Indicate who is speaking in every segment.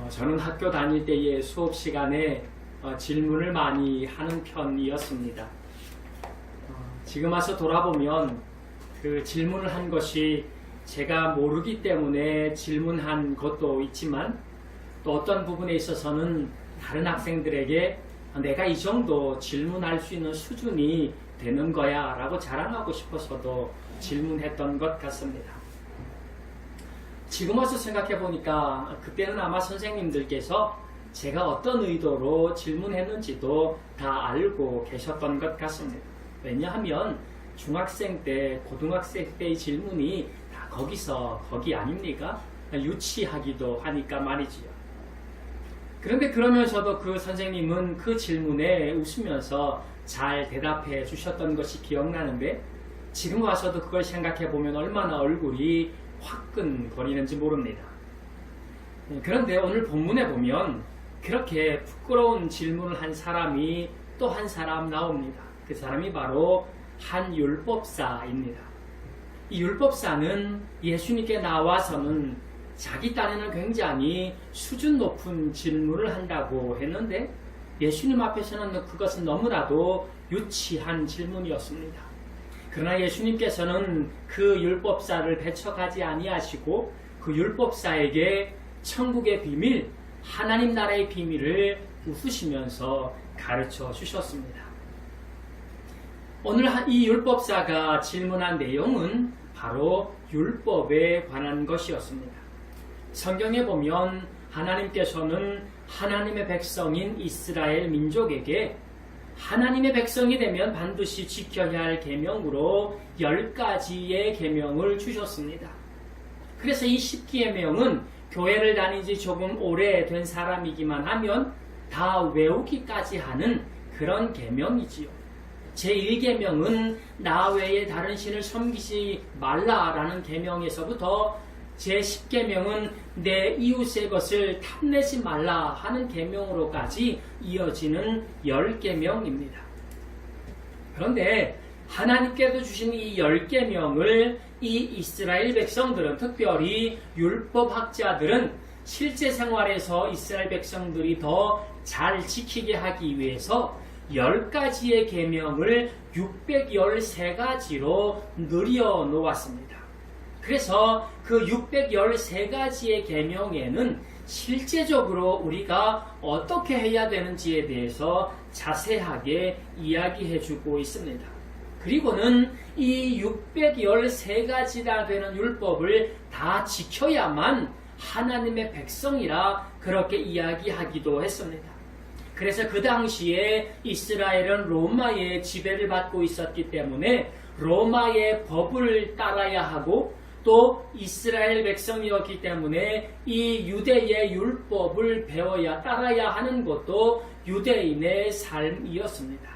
Speaker 1: 저는 학교 다닐 때의 수업 시간에 질문을 많이 하는 편이었습니다. 지금 와서 돌아보면 그 질문을 한 것이 제가 모르기 때문에 질문한 것도 있지만 또 어떤 부분에 있어서는 다른 학생들에게 내가 이 정도 질문할 수 있는 수준이 되는 거야 라고 자랑하고 싶어서도 질문했던 것 같습니다. 지금 와서 생각해 보니까 그때는 아마 선생님들께서 제가 어떤 의도로 질문했는지도 다 알고 계셨던 것 같습니다. 왜냐하면 중학생 때, 고등학생 때의 질문이 다 거기 아닙니까? 유치하기도 하니까 말이지요. 그런데 그러면서도 그 선생님은 그 질문에 웃으면서 잘 대답해 주셨던 것이 기억나는데 지금 와서도 그걸 생각해 보면 얼마나 얼굴이 화끈거리는지 모릅니다. 그런데 오늘 본문에 보면 그렇게 부끄러운 질문을 한 사람이 또 한 사람 나옵니다. 그 사람이 바로 한 율법사입니다. 이 율법사는 예수님께 나와서는 자기 딴에는 굉장히 수준 높은 질문을 한다고 했는데 예수님 앞에서는 그것은 너무나도 유치한 질문이었습니다. 그러나 예수님께서는 그 율법사를 배척하지 아니하시고 그 율법사에게 천국의 비밀, 하나님 나라의 비밀을 웃으시면서 가르쳐 주셨습니다. 오늘 이 율법사가 질문한 내용은 바로 율법에 관한 것이었습니다. 성경에 보면 하나님께서는 하나님의 백성인 이스라엘 민족에게 하나님의 백성이 되면 반드시 지켜야 할 계명으로 10가지의 계명을 주셨습니다. 그래서 이 10계명은 교회를 다닌 지 조금 오래된 사람이기만 하면 다 외우기까지 하는 그런 계명이지요. 제1계명은 나 외에 다른 신을 섬기지 말라라는 계명에서부터 제10계명은 내 이웃의 것을 탐내지 말라 하는 계명으로까지 이어지는 10계명입니다. 그런데 하나님께서 주신 이 10계명을 이 이스라엘 백성들은, 특별히 율법학자들은 실제 생활에서 이스라엘 백성들이 더 잘 지키게 하기 위해서 10가지의 계명을 613가지로 늘여 놓았습니다. 그래서 그 613가지의 계명에는 실제적으로 우리가 어떻게 해야 되는지에 대해서 자세하게 이야기해주고 있습니다. 그리고는 이 613가지나 되는 율법을 다 지켜야만 하나님의 백성이라 그렇게 이야기하기도 했습니다. 그래서 그 당시에 이스라엘은 로마의 지배를 받고 있었기 때문에 로마의 법을 따라야 하고 또 이스라엘 백성이었기 때문에 이 유대의 율법을 배워야 따라야 하는 것도 유대인의 삶이었습니다.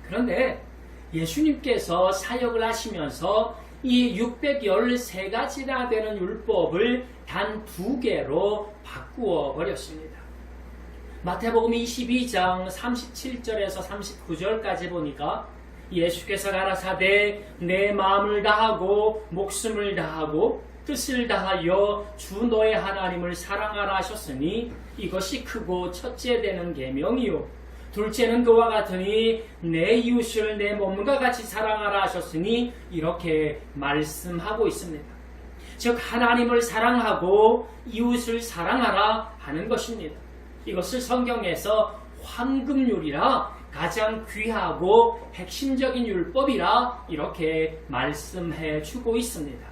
Speaker 1: 그런데 예수님께서 사역을 하시면서 이 613가지나 되는 율법을 단 2개로 바꾸어 버렸습니다. 마태복음 22장 37절에서 39절까지 보니까 예수께서 가라사대 내 마음을 다하고 목숨을 다하고 뜻을 다하여 주 너의 하나님을 사랑하라 하셨으니 이것이 크고 첫째 되는 계명이요 둘째는 그와 같으니 내 이웃을 내 몸과 같이 사랑하라 하셨으니 이렇게 말씀하고 있습니다. 즉 하나님을 사랑하고 이웃을 사랑하라 하는 것입니다. 이것을 성경에서 황금률이라 가장 귀하고 핵심적인 율법이라 이렇게 말씀해 주고 있습니다.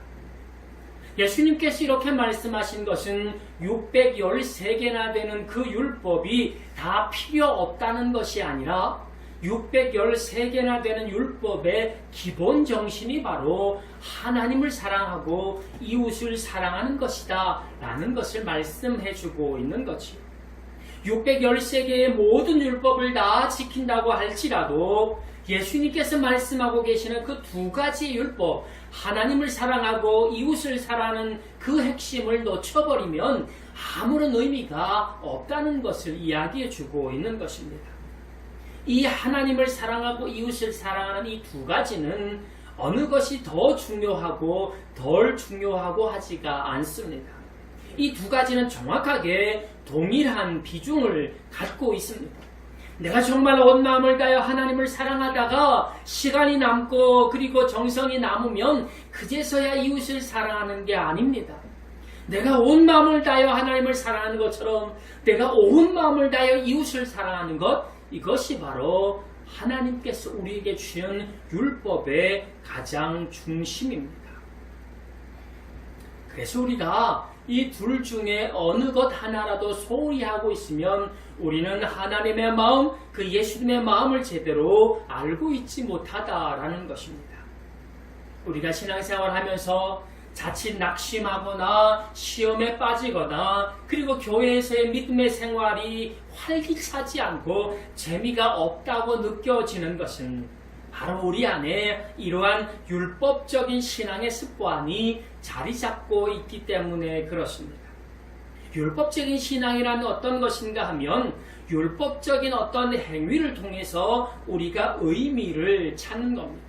Speaker 1: 예수님께서 이렇게 말씀하신 것은 613개나 되는 그 율법이 다 필요 없다는 것이 아니라 613개나 되는 율법의 기본 정신이 바로 하나님을 사랑하고 이웃을 사랑하는 것이다 라는 것을 말씀해 주고 있는 것이요. 613개의 모든 율법을 다 지킨다고 할지라도 예수님께서 말씀하고 계시는 그 2가지 율법, 하나님을 사랑하고 이웃을 사랑하는 그 핵심을 놓쳐버리면 아무런 의미가 없다는 것을 이야기해 주고 있는 것입니다. 이 하나님을 사랑하고 이웃을 사랑하는 이 2가지는 어느 것이 더 중요하고 덜 중요하고 하지가 않습니다. 이 두 가지는 정확하게 동일한 비중을 갖고 있습니다. 내가 정말 온 마음을 다하여 하나님을 사랑하다가 시간이 남고 그리고 정성이 남으면 그제서야 이웃을 사랑하는 게 아닙니다. 내가 온 마음을 다하여 하나님을 사랑하는 것처럼 내가 온 마음을 다하여 이웃을 사랑하는 것, 이것이 바로 하나님께서 우리에게 주신 율법의 가장 중심입니다. 그래서 우리가 이 둘 중에 어느 것 하나라도 소홀히 하고 있으면 우리는 하나님의 마음, 그 예수님의 마음을 제대로 알고 있지 못하다라는 것입니다. 우리가 신앙생활하면서 자칫 낙심하거나 시험에 빠지거나 그리고 교회에서의 믿음의 생활이 활기차지 않고 재미가 없다고 느껴지는 것은 바로 우리 안에 이러한 율법적인 신앙의 습관이 자리 잡고 있기 때문에 그렇습니다. 율법적인 신앙이라는 어떤 것인가 하면 율법적인 어떤 행위를 통해서 우리가 의미를 찾는 겁니다.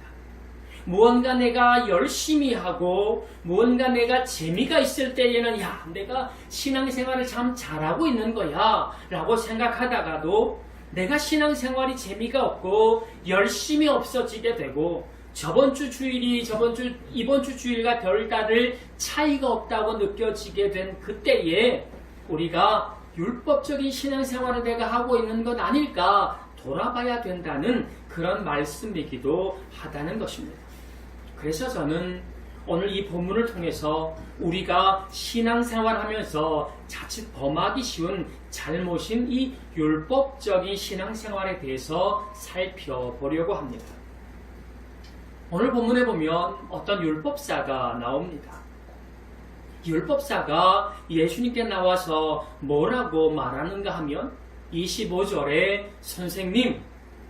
Speaker 1: 무언가 내가 열심히 하고 무언가 내가 재미가 있을 때에는 내가 신앙생활을 참 잘하고 있는 거야 라고 생각하다가도 내가 신앙생활이 재미가 없고 열심이 없어지게 되고 이번 주 주일과 별다를 차이가 없다고 느껴지게 된 그때에 우리가 율법적인 신앙생활을 내가 하고 있는 것 아닐까 돌아봐야 된다는 그런 말씀이기도 하다는 것입니다. 그래서 저는 오늘 이 본문을 통해서 우리가 신앙생활하면서 자칫 범하기 쉬운 잘못인 이 율법적인 신앙생활에 대해서 살펴보려고 합니다. 오늘 본문에 보면 어떤 율법사가 나옵니다. 율법사가 예수님께 나와서 뭐라고 말하는가 하면 25절에 선생님,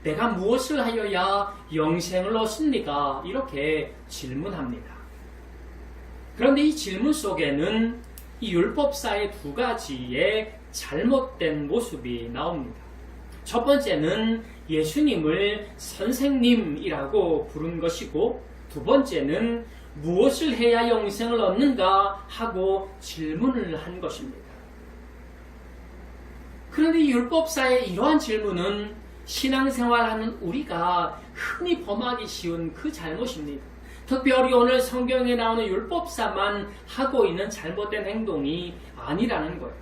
Speaker 1: 내가 무엇을 하여야 영생을 얻습니까? 이렇게 질문합니다. 그런데 이 질문 속에는 이 율법사의 두 가지의 잘못된 모습이 나옵니다. 첫 번째는 예수님을 선생님이라고 부른 것이고 두 번째는 무엇을 해야 영생을 얻는가 하고 질문을 한 것입니다. 그런데 이 율법사의 이러한 질문은 신앙생활하는 우리가 흔히 범하기 쉬운 그 잘못입니다. 특별히 오늘 성경에 나오는 율법사만 하고 있는 잘못된 행동이 아니라는 거예요.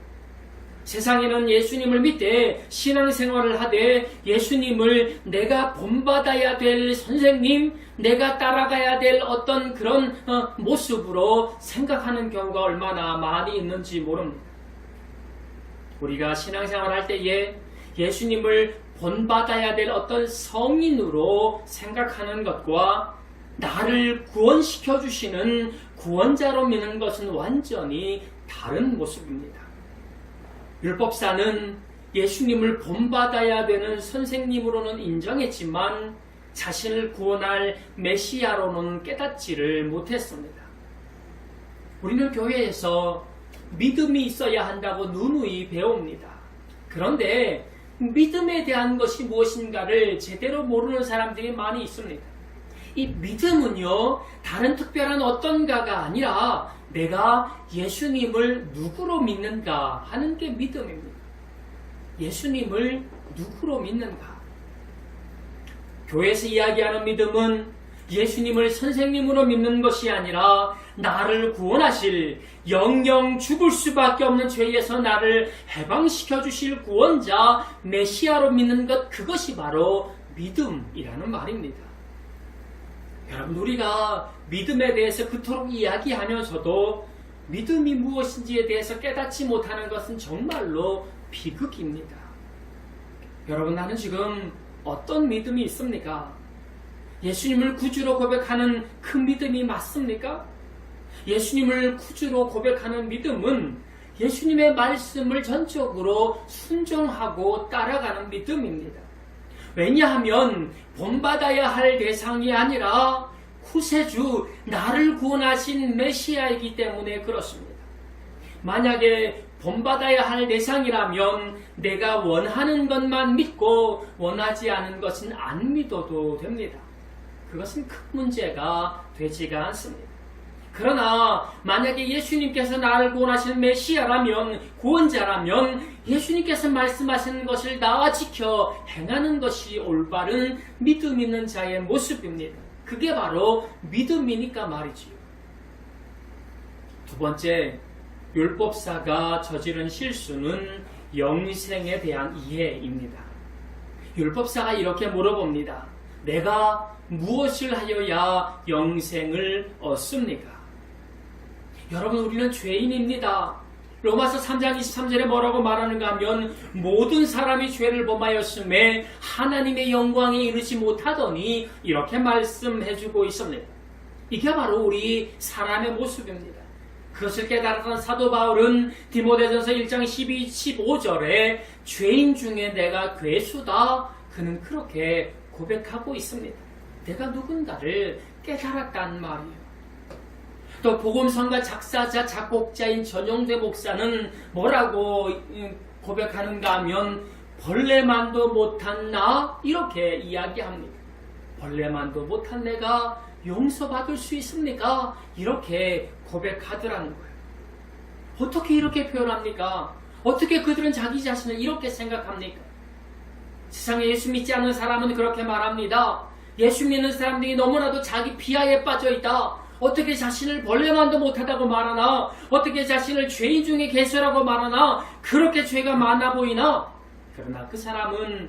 Speaker 1: 세상에는 예수님을 믿되 신앙생활을 하되 예수님을 내가 본받아야 될 선생님, 내가 따라가야 될 어떤 그런 모습으로 생각하는 경우가 얼마나 많이 있는지 모릅니다. 우리가 신앙생활을 할 때에 예수님을 본받아야 될 어떤 성인으로 생각하는 것과 나를 구원시켜 주시는 구원자로 믿는 것은 완전히 다른 모습입니다. 율법사는 예수님을 본받아야 되는 선생님으로는 인정했지만 자신을 구원할 메시아로는 깨닫지를 못했습니다. 우리는 교회에서 믿음이 있어야 한다고 누누이 배웁니다. 그런데 믿음에 대한 것이 무엇인가를 제대로 모르는 사람들이 많이 있습니다. 이 믿음은요, 다른 특별한 어떤가가 아니라 내가 예수님을 누구로 믿는가 하는 게 믿음입니다. 예수님을 누구로 믿는가. 교회에서 이야기하는 믿음은 예수님을 선생님으로 믿는 것이 아니라 나를 구원하실, 영영 죽을 수밖에 없는 죄에서 나를 해방시켜 주실 구원자 메시아로 믿는 것, 그것이 바로 믿음이라는 말입니다. 여러분, 우리가 믿음에 대해서 그토록 이야기하면서도 믿음이 무엇인지에 대해서 깨닫지 못하는 것은 정말로 비극입니다. 여러분, 나는 지금 어떤 믿음이 있습니까? 예수님을 구주로 고백하는 그 믿음이 맞습니까? 예수님을 구주로 고백하는 믿음은 예수님의 말씀을 전적으로 순종하고 따라가는 믿음입니다. 왜냐하면 본받아야 할 대상이 아니라 구세주, 나를 구원하신 메시아이기 때문에 그렇습니다. 만약에 본받아야 할 대상이라면 내가 원하는 것만 믿고 원하지 않은 것은 안 믿어도 됩니다. 그것은 큰 문제가 되지가 않습니다. 그러나 만약에 예수님께서 나를 구원하신 메시아라면, 구원자라면 예수님께서 말씀하시는 것을 다 지켜 행하는 것이 올바른 믿음 있는 자의 모습입니다. 그게 바로 믿음이니까 말이지요. 두 번째, 율법사가 저지른 실수는 영생에 대한 이해입니다. 율법사가 이렇게 물어봅니다. 내가 무엇을 하여야 영생을 얻습니까? 여러분, 우리는 죄인입니다. 로마서 3장 23절에 뭐라고 말하는가 하면 모든 사람이 죄를 범하였음에 하나님의 영광에 이르지 못하더니 이렇게 말씀해주고 있습니다. 이게 바로 우리 사람의 모습입니다. 그것을 깨달았던 사도 바울은 디모데전서 1장 12, 15절에 죄인 중에 내가 괴수다, 그는 그렇게 고백하고 있습니다. 내가 누군가를 깨달았단 말이에요. 또 복음성가 작사자 작곡자인 전용대 목사는 뭐라고 고백하는가 하면 벌레만도 못한 나, 이렇게 이야기합니다. 벌레만도 못한 내가 용서받을 수 있습니까? 이렇게 고백하더라는 거예요. 어떻게 이렇게 표현합니까? 어떻게 그들은 자기 자신을 이렇게 생각합니까? 세상에 예수 믿지 않는 사람은 그렇게 말합니다. 예수 믿는 사람들이 너무나도 자기 비하에 빠져있다. 어떻게 자신을 벌레만도 못하다고 말하나? 어떻게 자신을 죄인 중에 괴수라고 말하나? 그렇게 죄가 많아 보이나? 그러나 그 사람은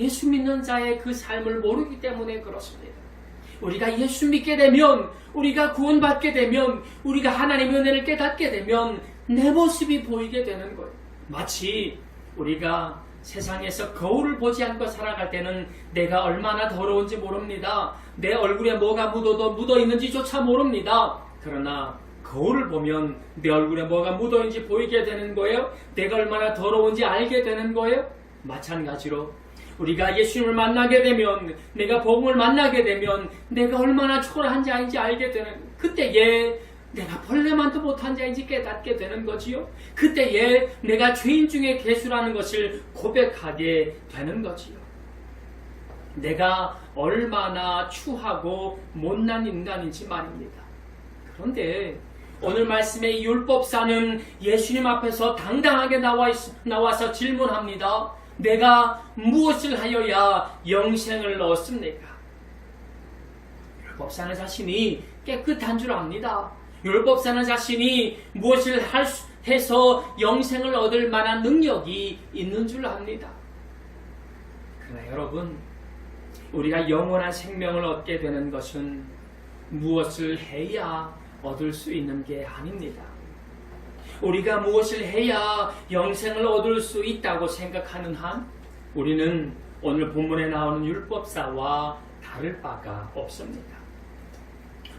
Speaker 1: 예수 믿는 자의 그 삶을 모르기 때문에 그렇습니다. 우리가 예수 믿게 되면, 우리가 구원받게 되면, 우리가 하나님의 은혜를 깨닫게 되면 내 모습이 보이게 되는 거예요. 마치 우리가 세상에서 거울을 보지 않고 살아갈 때는 내가 얼마나 더러운지 모릅니다. 내 얼굴에 뭐가 묻어 있는지조차 모릅니다. 그러나 거울을 보면 내 얼굴에 뭐가 묻어 있는지 보이게 되는 거예요. 내가 얼마나 더러운지 알게 되는 거예요. 마찬가지로 우리가 예수님을 만나게 되면, 내가 복음을 만나게 되면 내가 얼마나 초라한 자인지 알게 되는, 그때에 내가 벌레만도 못한 자인지 깨닫게 되는 거지요. 그때에 내가 죄인 중에 괴수라는 것을 고백하게 되는 거지요. 내가 얼마나 추하고 못난 인간인지 말입니다. 그런데 오늘 말씀의 율법사는 예수님 앞에서 당당하게 나와서 질문합니다. 내가 무엇을 하여야 영생을 얻습니까? 율법사는 자신이 깨끗한 줄 압니다. 율법사는 자신이 무엇을 해서 영생을 얻을 만한 능력이 있는 줄 압니다. 그러나 여러분, 우리가 영원한 생명을 얻게 되는 것은 무엇을 해야 얻을 수 있는 게 아닙니다. 우리가 무엇을 해야 영생을 얻을 수 있다고 생각하는 한 우리는 오늘 본문에 나오는 율법사와 다를 바가 없습니다.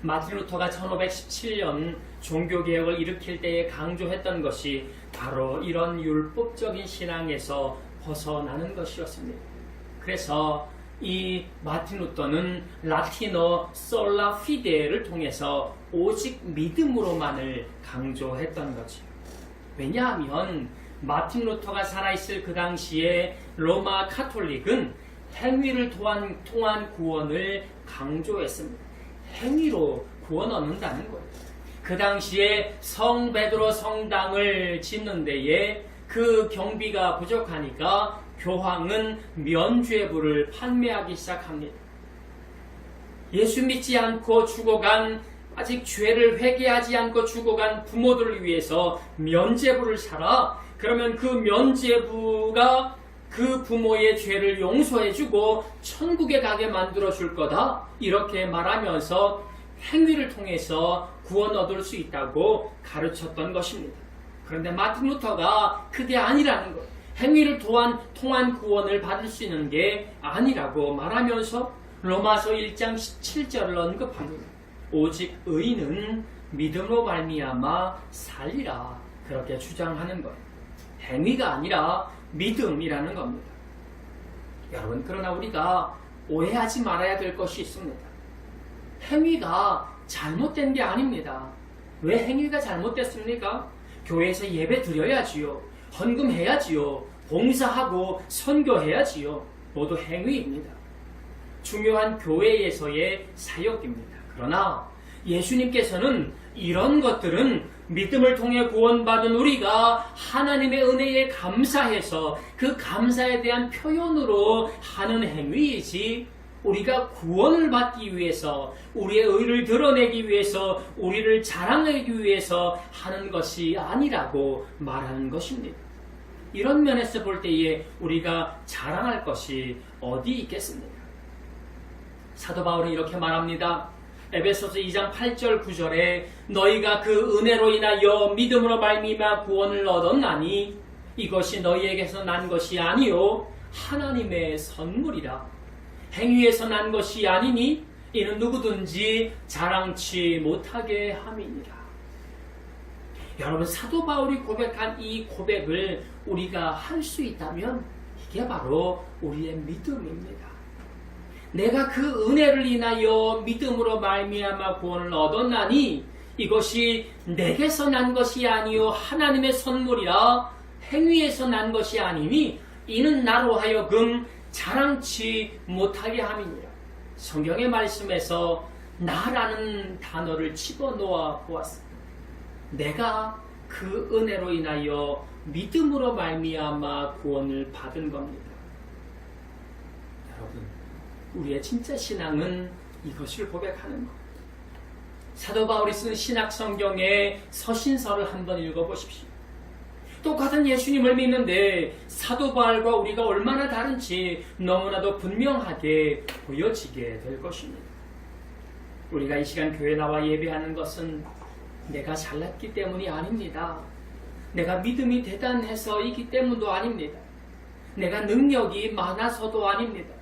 Speaker 1: 마틴 루터가 1517년 종교개혁을 일으킬 때에 강조했던 것이 바로 이런 율법적인 신앙에서 벗어나는 것이었습니다. 그래서 이 마틴 루터는 라틴어 솔라 피데를 통해서 오직 믿음으로만을 강조했던 거지요. 왜냐하면 마틴 루터가 살아있을 그 당시에 로마 카톨릭은 행위를 통한 구원을 강조했습니다. 행위로 구원 얻는다는 거예요. 그 당시에 성 베드로 성당을 짓는 데에 그 경비가 부족하니까 교황은 면죄부를 판매하기 시작합니다. 예수 믿지 않고 죽어간, 아직 죄를 회개하지 않고 죽어간 부모들을 위해서 면죄부를 사라. 그러면 그 면죄부가 그 부모의 죄를 용서해주고 천국에 가게 만들어줄 거다. 이렇게 말하면서 행위를 통해서 구원 얻을 수 있다고 가르쳤던 것입니다. 그런데 마틴 루터가 그게 아니라는 것, 행위를 통한 구원을 받을 수 있는 게 아니라고 말하면서 로마서 1장 17절을 언급합니다. 오직 의인은 믿음으로 말미암아 살리라. 그렇게 주장하는 거예요. 행위가 아니라 믿음이라는 겁니다. 여러분, 그러나 우리가 오해하지 말아야 될 것이 있습니다. 행위가 잘못된 게 아닙니다. 왜 행위가 잘못됐습니까? 교회에서 예배 드려야지요. 헌금해야지요. 봉사하고 선교해야지요. 모두 행위입니다. 중요한 교회에서의 사역입니다. 그러나 예수님께서는 이런 것들은 믿음을 통해 구원받은 우리가 하나님의 은혜에 감사해서 그 감사에 대한 표현으로 하는 행위이지, 우리가 구원을 받기 위해서, 우리의 의를 드러내기 위해서, 우리를 자랑하기 위해서 하는 것이 아니라고 말하는 것입니다. 이런 면에서 볼 때에 우리가 자랑할 것이 어디 있겠습니까? 사도 바울은 이렇게 말합니다. 에베소서 2장 8절 9절에 너희가 그 은혜로 인하여 믿음으로 말미암아 구원을 얻었나니 이것이 너희에게서 난 것이 아니요 하나님의 선물이라. 행위에서 난 것이 아니니 이는 누구든지 자랑치 못하게 함이니라. 여러분, 사도 바울이 고백한 이 고백을 우리가 할 수 있다면 이게 바로 우리의 믿음입니다. 내가 그 은혜를 인하여 믿음으로 말미암아 구원을 얻었나니 이것이 내게서 난 것이 아니요 하나님의 선물이라. 행위에서 난 것이 아니니 이는 나로 하여금 자랑치 못하게 함이니라. 성경의 말씀에서 나라는 단어를 집어넣어 보았습니다. 내가 그 은혜로 인하여 믿음으로 말미암아 구원을 받은 겁니다. 여러분, 우리의 진짜 신앙은 이것을 고백하는 것. 사도 바울이 쓴 신약 성경의 서신서를 한번 읽어보십시오. 똑같은 예수님을 믿는데 사도 바울과 우리가 얼마나 다른지 너무나도 분명하게 보여지게 될 것입니다. 우리가 이 시간 교회 나와 예배하는 것은 내가 잘났기 때문이 아닙니다. 내가 믿음이 대단해서이기 때문도 아닙니다. 내가 능력이 많아서도 아닙니다.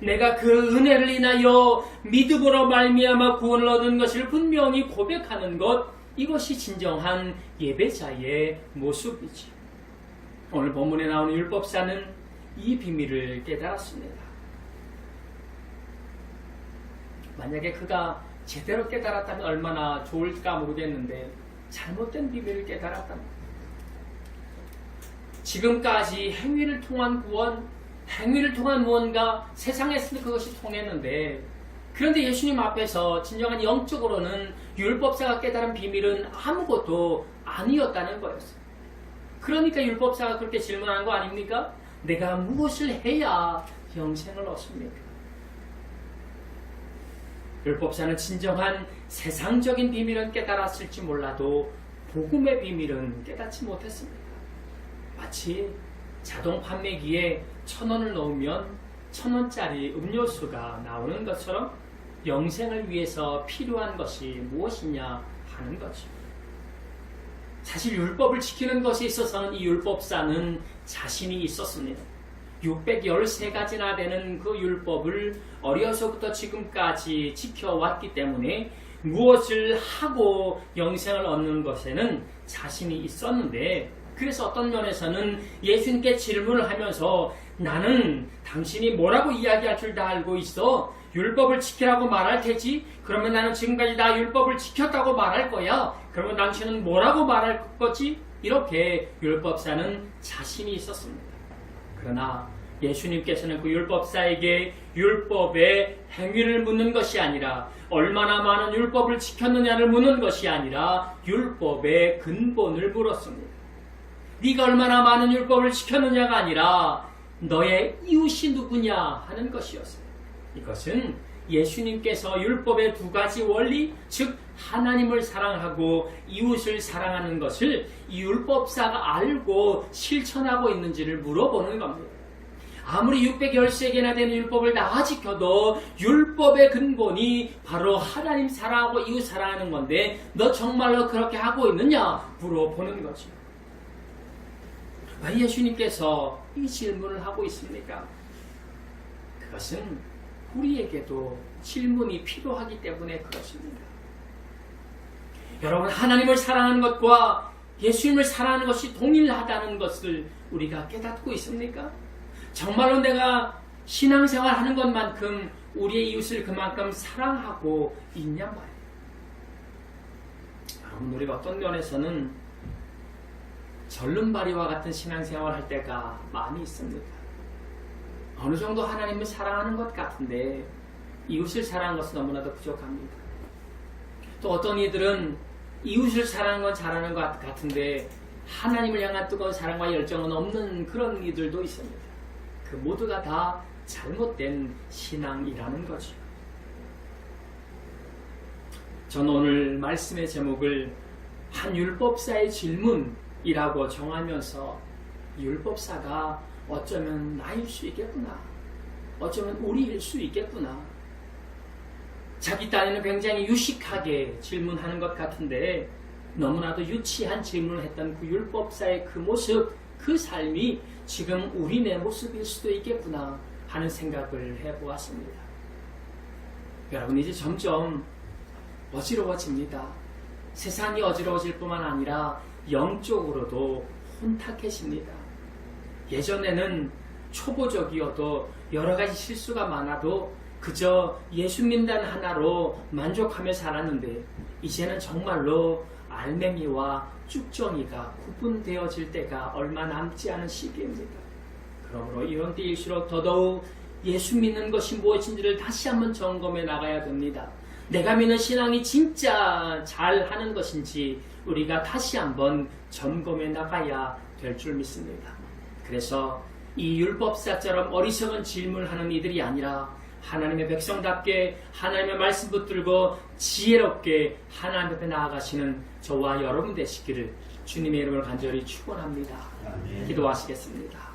Speaker 1: 내가 그 은혜를 인하여 믿음으로 말미암아 구원을 얻은 것을 분명히 고백하는 것, 이것이 진정한 예배자의 모습이지. 오늘 본문에 나오는 율법사는 이 비밀을 깨달았습니다. 만약에 그가 제대로 깨달았다면 얼마나 좋을까 모르겠는데 잘못된 비밀을 깨달았답니다. 지금까지 행위를 통한 구원, 행위를 통한 무언가 세상에서는 그것이 통했는데, 그런데 예수님 앞에서 진정한 영적으로는 율법사가 깨달은 비밀은 아무것도 아니었다는 거였어요. 그러니까 율법사가 그렇게 질문하는 거 아닙니까? 내가 무엇을 해야 영생을 얻습니까? 율법사는 진정한 세상적인 비밀은 깨달았을지 몰라도 복음의 비밀은 깨닫지 못했습니다. 마치 자동 판매기에 1,000원을 넣으면 1,000원짜리 음료수가 나오는 것처럼 영생을 위해서 필요한 것이 무엇이냐 하는 거죠. 사실 율법을 지키는 것에 있어서는 이 율법사는 자신이 있었습니다. 613가지나 되는 그 율법을 어려서부터 지금까지 지켜왔기 때문에 무엇을 하고 영생을 얻는 것에는 자신이 있었는데, 그래서 어떤 면에서는 예수님께 질문을 하면서 나는 당신이 뭐라고 이야기할 줄 다 알고 있어. 율법을 지키라고 말할 테지. 그러면 나는 지금까지 다 율법을 지켰다고 말할 거야. 그러면 당신은 뭐라고 말할 거지? 이렇게 율법사는 자신이 있었습니다. 그러나 예수님께서는 그 율법사에게 율법의 행위를 묻는 것이 아니라, 얼마나 많은 율법을 지켰느냐를 묻는 것이 아니라 율법의 근본을 물었습니다. 네가 얼마나 많은 율법을 지켰느냐가 아니라 너의 이웃이 누구냐 하는 것이었어요. 이것은 예수님께서 율법의 두 가지 원리, 즉 하나님을 사랑하고 이웃을 사랑하는 것을 이 율법사가 알고 실천하고 있는지를 물어보는 겁니다. 아무리 613개나 되는 율법을 다 지켜도 율법의 근본이 바로 하나님 사랑하고 이웃 사랑하는 건데 너 정말로 그렇게 하고 있느냐 물어보는 거죠. 왜 예수님께서 이 질문을 하고 있습니까? 그것은 우리에게도 질문이 필요하기 때문에 그렇습니다. 여러분, 하나님을 사랑하는 것과 예수님을 사랑하는 것이 동일하다는 것을 우리가 깨닫고 있습니까? 정말로 내가 신앙생활 하는 것만큼 우리의 이웃을 그만큼 사랑하고 있냐 말이에요. 여러분, 우리가 어떤 면에서는 절름발이와 같은 신앙생활 할 때가 많이 있습니다. 어느 정도 하나님을 사랑하는 것 같은데 이웃을 사랑하는 것은 너무나도 부족합니다. 또 어떤 이들은 이웃을 사랑하는 건 잘하는 것 같은데 하나님을 향한 뜨거운 사랑과 열정은 없는 그런 이들도 있습니다. 그 모두가 다 잘못된 신앙이라는 거죠. 저는 오늘 말씀의 제목을 한 율법사의 질문이라고 정하면서 율법사가 어쩌면 나일 수 있겠구나, 어쩌면 우리일 수 있겠구나, 자기 딴에는 굉장히 유식하게 질문하는 것 같은데 너무나도 유치한 질문을 했던 그 율법사의 그 모습, 그 삶이 지금 우리네 모습일 수도 있겠구나 하는 생각을 해보았습니다. 여러분, 이제 점점 어지러워집니다. 세상이 어지러워질 뿐만 아니라 영적으로도 혼탁해집니다. 예전에는 초보적이어도 여러 가지 실수가 많아도 그저 예수 믿는 하나로 만족하며 살았는데 이제는 정말로 알맹이와 쭉정이가 구분되어질 때가 얼마 남지 않은 시기입니다. 그러므로 이런 때일수록 더더욱 예수 믿는 것이 무엇인지를 다시 한번 점검해 나가야 됩니다. 내가 믿는 신앙이 진짜 잘하는 것인지 우리가 다시 한번 점검해 나가야 될 줄 믿습니다. 그래서 이 율법사처럼 어리석은 질문을 하는 이들이 아니라 하나님의 백성답게 하나님의 말씀 붙들고 지혜롭게 하나님 앞에 나아가시는 저와 여러분 되시기를 주님의 이름으로 간절히 축원합니다. 기도하시겠습니다.